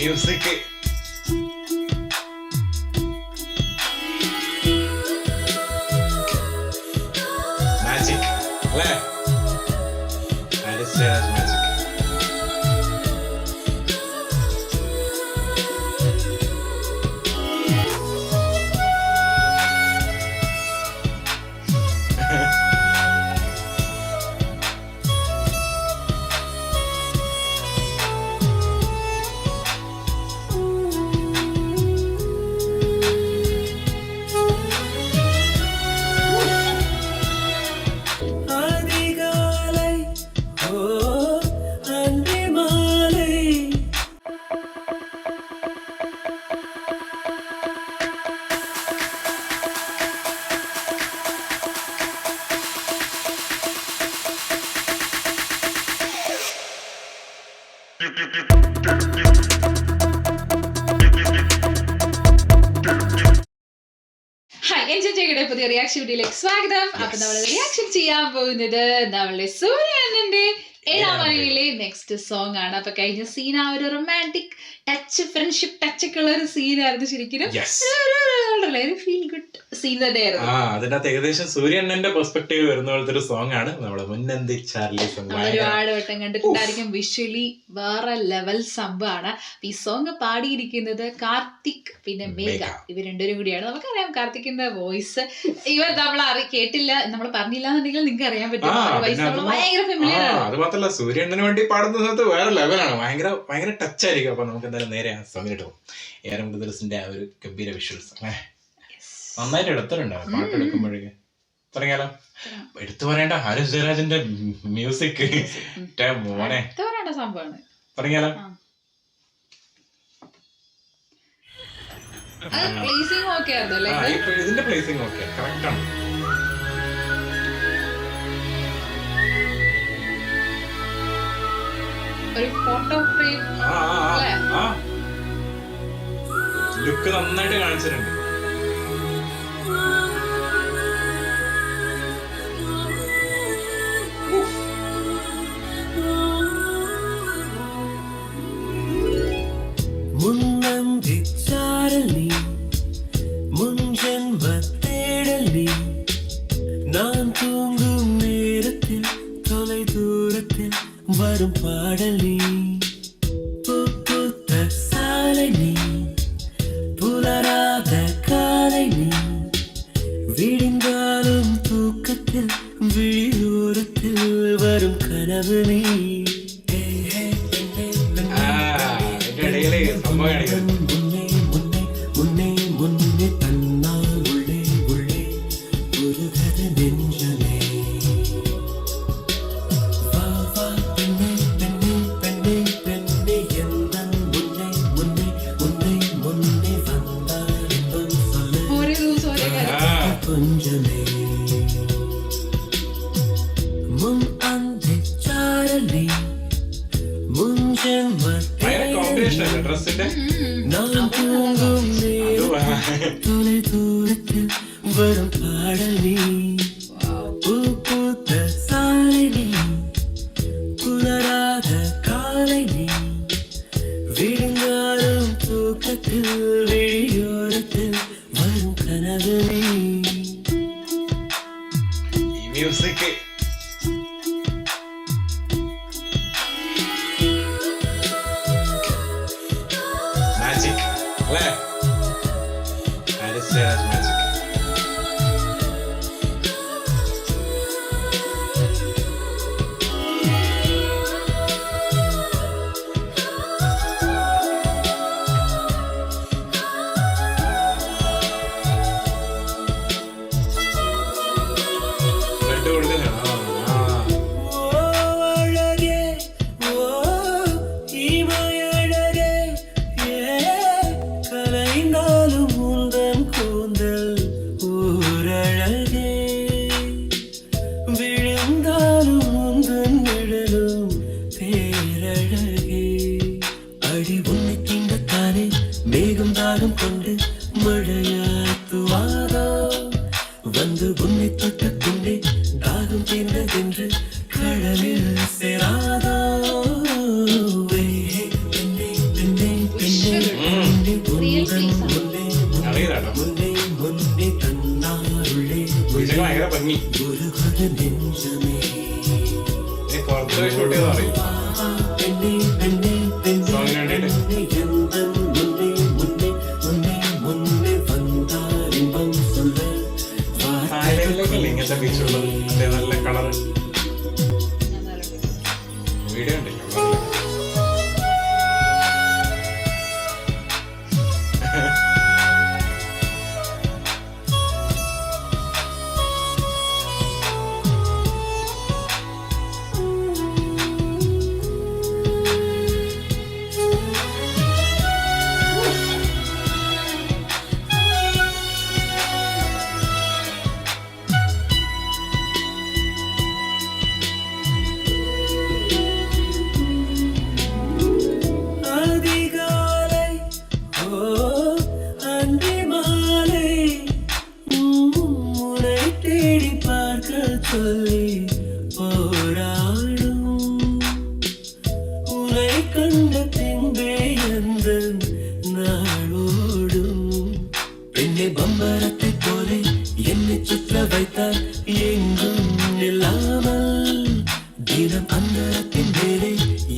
Music magic അല്ലേ? Harris Jayaraj magic. Hi, enjoy ചെയ്യട്ടെ പുതിയ റിയാക്ഷൻ വീഡിയോയിലേക്ക് സ്വാഗതം. അപ്പൊ നമ്മൾ റിയാക്ഷൻ ചെയ്യാൻ പോകുന്നത് നമ്മളുടെ സൂര്യന്റെ ഏഴാം മണിയിലെ നെക്സ്റ്റ് സോങ് ആണ്. അപ്പൊ കഴിഞ്ഞ സീൻ ആ ഒരു റൊമാൻറ്റിക് ടച്ച്, ഫ്രണ്ട്ഷിപ്പ് ടച്ച് ഒക്കെ ഉള്ള ഒരു സീനായിരുന്നു. ശരിക്കും ഒരു ഫീൽ ഗുഡ് സീൻ തന്നെയായിരുന്നു. അതിനകത്ത് ഏകദേശം സൂര്യണ്ണന്റെ പെർസ്പെക്ടീവ് വരുന്ന പോലത്തെ ഒരു സോങ് ആണ് നമ്മുടെ മുന്നന്തി ചാർലി സോങ്. ഒരുപാട് വട്ടം കണ്ടിട്ടുണ്ടായിരിക്കും. വിഷ്വലി വേറെ ലെവൽ സംഭവമാണ്. ഈ സോങ് പാടിയിരിക്കുന്നത് കാർത്തിക് പിന്നെ മേഘ, ഇവർ രണ്ടുപേരും കൂടിയാണ്. നമുക്കറിയാം കാർത്തിക്കിന്റെ വോയിസ് ഇവർ നമ്മൾ കേട്ടില്ല, നമ്മൾ പറഞ്ഞില്ല എന്നുണ്ടെങ്കിൽ നിങ്ങൾക്ക് അറിയാൻ പറ്റും. ഭയങ്കര ഫെമിലിയർ ആണ്. അത് മാത്രല്ല സൂര്യണ്ണന് വേണ്ടി പാടുന്ന സമയത്ത് വേറെ ലെവലാണ്, ഭയങ്കര ടച്ച് ആയിരിക്കും. അപ്പൊ നമുക്ക് എന്തായാലും നേരെ ആ സോങ്ങിട്ട് പോകും. ഏറെ ദിവസത്തിന്റെ ആ ഒരു ഗംഭീര വിഷ്വൽസ് നന്നായിട്ട് എടുത്തിട്ടുണ്ടാവും പാട്ടെടുക്കുമ്പോഴേക്ക്. തുടങ്ങിയാലോ? എടുത്തു പറയേണ്ട ഹാരിസ് ജയരാജിന്റെ മ്യൂസിക് മോനെ സംഭവമാണ്. തുടങ്ങിയാലോ? ഇതിന്റെ പ്ലേസിംഗ് ഓക്കെ, കറക്റ്റ് ആണ്. ഒരു ഫോട്ടോ ഫ്രെയിം ലുക്ക് നന്നായിട്ട് കാണിച്ചിട്ടുണ്ട്. മുന്നന്തിച്ചാരലി മുൻജന്മ തേടലി நான் தூங்கும் நேரத்தில் தொலை தூரத்தில் வரும் பாடலி பூத்த சாலை நீ புலராத காலை நீ விடிந்தாலும் தூக்கத்தில் விழியோரத்தில் வரும் கனவு நீ. முன்னே முன்னே முன்னே முன்னே தன்னால் உள்ளே உள்ளே உருகது நெஞ்சமே. வா வா பெண்ணே பெண்ணே பெண்ணே பெண்ணே எந்தன் முன்னே முன்னே முன்னே முன்னே வந்தால் என்பன் சொல்ல கொஞ்சமே. முன் அந்தி சாரலி முன்ஜென்ம ഡ്രസ്സിന്റെ நான் தூங்கும் தொலை தூரத்தில் வரும் பாடலி பூத்த சாலை நீ புலராத காலை நீ விடுங்காலும் தூக்கத்தில் விழியோரத்தில் வரும் கனவு நீ. ഈ മ്യൂസിക് മാജിക് അല്ലേ? ഹാരിസ് ജയരാജ് മാജിക്. ബ്ലഡ് കൊടുക്കുന്നതാണ്. மேகம் தாகம் கொண்டு மழையாத்துவாதோ வந்து உன்னை தொட்ட கொண்டே தாகம் தீர்ந்ததென்று கடலில் சேராதோ. பெண்ணே பெண்ணே பெண்ணே പക്ഷെ ഭയങ്കര ഭംഗി. ഉരുകുന്ന നെഞ്ചമേ പുറത്ത് പോയി ഷൂട്ട് ചെയ്താൽ അറിയും പെണ്ണേ പെണ്ണേ പെണ്ണേ സോങ്ങിന് വേണ്ടിയിട്ട്. എന്തൻ മുന്നേ മുന്നേ മുന്നേ മുന്നേ വന്നാരിമ്പം சொல்ல തായ്ലൻഡിലേക്കല്ലേ ഇങ്ങനത്തെ ബീച്ച് ഉള്ളത്? മറ്റേ നല്ല കളർ വീഡിയോ ഉണ്ടല്ലോ. அதிகாலை ஓ அந்தி மாலை உன்னை தேடி பார்க்க சொல்லி போராடும் உன்னை கண்ட பின்பே எந்த நாளோடும் பெண்ணை பம்பரத்தை போலே என்னை சுற்ற வைத்தார் எங்கும் இல்லாமல் தினம் அந்தரத்தின் மேலே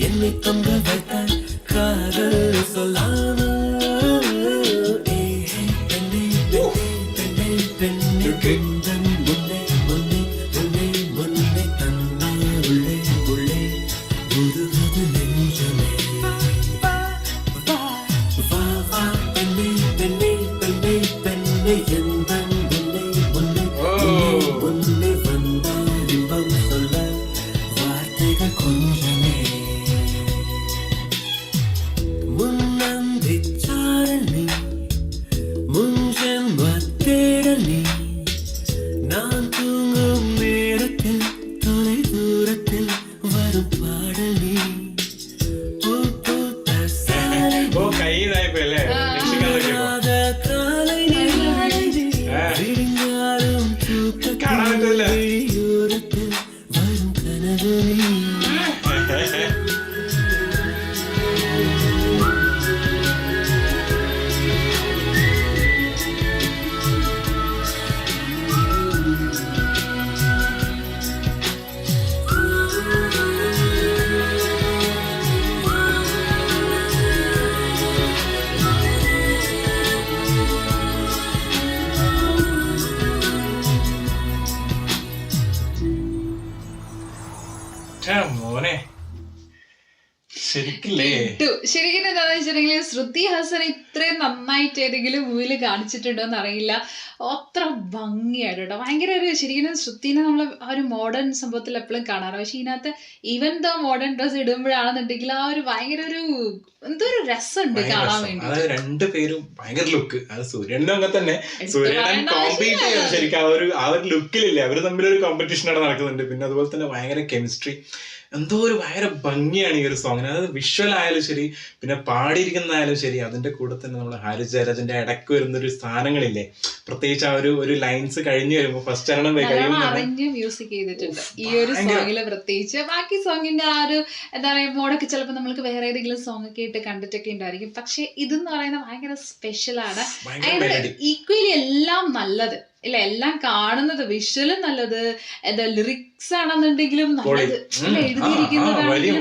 என்னை தொங்க வைத்தார் காதல் சொல்லாமல் பெண்ணே பெண்ணே பெண்ணே பெண்ணே முன்னே முன்னே முன்னே முன்னே தந்தா உள்ளே உள்ளே உருகுது நெஞ்சமே வா வா பெண்ணே பெண்ணே பெண்ணே பெண்ணே எந்தன் முன்னே முன்னே முன்னே வந்தார் இன்பம் சொல்ல வார்த்தைகள் கொஞ்சமே முன்னந்திச்சாரணி முன்ஜென்ம தேடலி நான் தூங்கும் நேரத்தில் தொலை தூரத்தில் வரும் பாடலி பூ பூத்த சாலை ഓ കൈ ഇതായിപ്പോ അല്ലേ രക്ഷിക്കാതൊക്കെ இல்லாத காலை நீ விடிஞ்சாலும் കാണാൻ പറ്റില്ല. தூக்கத்தில் வரும் கனவு நீ മോനെ ശരിക്കില്ലേ ശരിക്കും എന്താണെന്ന് വെച്ചിട്ടുണ്ടെങ്കിൽ ശ്രുതി ഹാസൻ ഇത്രയും നന്നായിട്ട് ഏതെങ്കിലും മൂവിയിൽ കാണിച്ചിട്ടുണ്ടോ എന്ന് അറിയില്ല. അത്ര ഭംഗിയായിട്ട് കേട്ടോ. ഭയങ്കര ഒരു ശരിക്കും ശ്രുതിനെ നമ്മൾ ആ ഒരു മോഡേൺ സംഭവത്തിൽ എപ്പോഴും കാണാറ്. പക്ഷെ ഇതിനകത്ത് ഈവൻ ദ മോഡേൺ ഡ്രസ് ഇടുമ്പോഴാണെന്നുണ്ടെങ്കിൽ ആ ഒരു ഭയങ്കര ഒരു എന്തോ ഒരു രസമുണ്ട് കാണാൻ വേണ്ടി. അതായത് രണ്ടുപേരും ഭയങ്കര ലുക്ക്. അത് സൂര്യനും അങ്ങനെ തന്നെ. സൂര്യൻ കോമ്പീറ്റ് ചെയ്യാൻ ശരിക്കും ആ ഒരു ലുക്കിലില്ലേ, അവര് തമ്മിലൊരു കോമ്പറ്റീഷൻ അവിടെ നടക്കുന്നുണ്ട്. പിന്നെ അതുപോലെ തന്നെ ഭയങ്കര കെമിസ്ട്രി, എന്തോ ഒരു ഭയങ്കര ഭംഗിയാണ് ഈ ഒരു സോങ്ങിന്. അതായത് വിഷ്വൽ ആയാലും ശരി, പിന്നെ പാടിയിരിക്കുന്നതായാലും ശരി, അതിന്റെ കൂടെ തന്നെ നമ്മൾ ഹാരിസ് ജയരാജിന്റെ ഇടയ്ക്ക് വരുന്നൊരു സ്ഥാനങ്ങളില്ലേ, പ്രത്യേകിച്ച് ആ ഒരു ലൈൻസ് കഴിഞ്ഞു വരുമ്പോ ഫസ്റ്റ് ചരണം അറിഞ്ഞ് മ്യൂസിക് ചെയ്തിട്ടുണ്ട് ഈ ഒരു സോങ്ങില് പ്രത്യേകിച്ച്. ബാക്കി സോങ്ങിന്റെ ആ ഒരു എന്താ പറയാ മോഡൊക്കെ ചിലപ്പോൾ നമ്മൾക്ക് വേറെ ഏതെങ്കിലും സോങ് ഒക്കെ ഇട്ട് കണ്ടിട്ടൊക്കെ ഉണ്ടായിരിക്കും. പക്ഷെ ഇതെന്ന് പറയുന്നത് ഭയങ്കര സ്പെഷ്യലാണ്. ഈക്വലി എല്ലാം നല്ലത് ഇല്ല, എല്ലാം കാണുന്നത് വിഷ്വലും നല്ലത്, എന്താ ലിറിക്സ് ആണെന്നുണ്ടെങ്കിലും നല്ലത്,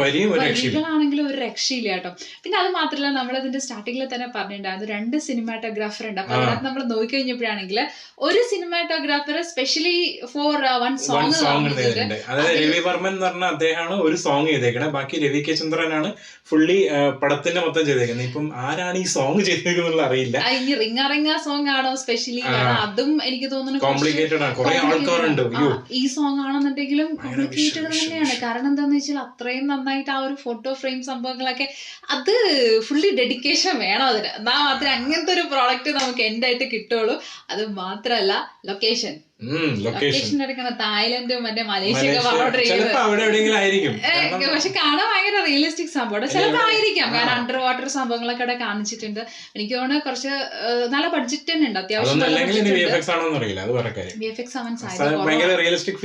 വരികളാണെങ്കിലും ഒരു രക്ഷയില്ല കേട്ടോ. പിന്നെ അത് മാത്രമല്ല, നമ്മളതിന്റെ സ്റ്റാർട്ടിങ്ങിൽ തന്നെ പറഞ്ഞിട്ടുണ്ടായിരുന്നു 2 സിനിമാറ്റോഗ്രാഫർ ഉണ്ട്. അപ്പൊ അതിനകത്ത് നമ്മൾ നോക്കി കഴിഞ്ഞപ്പോഴാണെങ്കിൽ ഒരു cinematographer specially for one song, അതായത് രവി വർമ്മൻ എന്ന് പറഞ്ഞ അദ്ദേഹമാണ് ഒരു സോങ് ചെയ്തേക്കണേ. ബാക്കി രവി കെ ചന്ദ്രനാണ് ഫുള്ളി പടത്തിന്റെ മൊത്തം ചെയ്തേക്കുന്നത്. ഇപ്പം ആരാണ് ഈ സോങ് ചെയ്തേക്കുന്നുള്ള അറിയില്ല. ഇനി റിങ്ങ സോങ് ആണോ സ്പെഷ്യലി, അതും എനിക്ക് തോന്നുന്നു കോംപ്ലിക്കേറ്റഡ് ആണ്. കുറെ ആൾക്കാരുണ്ട്. ഈ സോങ് ആണെന്നുണ്ടെങ്കിലും കോംപ്ലിക്കേറ്റഡ് തന്നെയാണ്. കാരണം എന്താന്ന് വെച്ചാൽ അത്രയും നന്നായിട്ട് ആ ഒരു ഫോട്ടോ ഫ്രെയിം സംഭവങ്ങളൊക്കെ, അത് ഫുള്ളി ഡെഡിക്കേഷൻ വേണം അതിന്. എന്നാൽ മാത്രമേ അങ്ങനത്തെ ഒരു പ്രോഡക്റ്റ് നമുക്ക് എൻഡായിട്ട് കിട്ടുള്ളൂ. അത് മാത്രല്ല ലൊക്കേഷൻ ലൊക്കേഷൻ എടുക്കണം. തായ്ലൻഡും മറ്റേ മലേഷ്യ പക്ഷെ കാണാൻ ഭയങ്കര റിയലിസ്റ്റിക് സംഭവം ചിലപ്പോ ആയിരിക്കാം. കാരണം അണ്ടർ വാട്ടർ സംഭവങ്ങളൊക്കെ അവിടെ കാണിച്ചിട്ടുണ്ട്. എനിക്ക് തോന്നുന്നു കുറച്ച് നല്ല ബഡ്ജറ്റ് തന്നെ ഉണ്ട്. അത്യാവശ്യം ഭയങ്കര റിയലിസ്റ്റിക്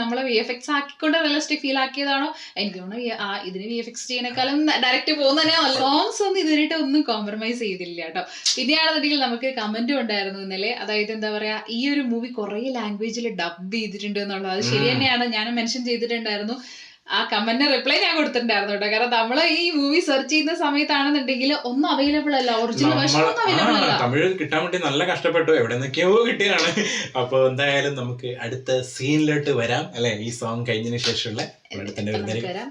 നമ്മളെ VFX ആക്കിക്കൊണ്ട് റിയലിസ്റ്റിക് ഫീൽ ആക്കിയതാണോ എനിക്ക് തോന്നുന്നു. ഇതിന് VFX ചെയ്യുന്നേക്കാളും ഡയറക്റ്റ് പോകുന്നതന്നെ. സോങ്സ് ഒന്നും ഇതിനായിട്ട് ഒന്നും കോംപ്രമൈസ് ചെയ്തില്ല കേട്ടോ. പിന്നെയാണെന്നുണ്ടെങ്കിൽ നമുക്ക് കമന്റും ഉണ്ടായിരുന്നു ഇന്നലെ. അതായത് എന്താ പറയാ, ഈ ഒരു ഒരു മൂവി കുറെ ലാംഗ്വേജിൽ ഡബ് ചെയ്തിട്ടുണ്ട് എന്നുള്ളത് അത് ശരി തന്നെയാണ്. ഞാൻ മെൻഷൻ ചെയ്തിട്ടുണ്ടായിരുന്നു, ആ കമന്റിന് റിപ്ലൈ ഞാൻ കൊടുത്തിട്ടുണ്ടായിരുന്നു കേട്ടോ. കാരണം നമ്മള് ഈ മൂവി സെർച്ച് ചെയ്യുന്ന സമയത്താണെന്നുണ്ടെങ്കിൽ ഒന്നും അവൈലബിൾ അല്ല, ഒറിജിനൽ വേർഷൻ ഒന്നും അവൈലബിൾ അല്ല. തമിഴ് കിട്ടാൻ വേണ്ടി നല്ല കഷ്ടപ്പെട്ടു, എവിടെ നിന്നൊക്കെയോ കിട്ടിയതാണ്. അപ്പൊ എന്തായാലും നമുക്ക് അടുത്ത സീനിലോട്ട് വരാം അല്ലെ, ഈ സോങ് കഴിഞ്ഞതിന് ശേഷമുള്ള വരാം.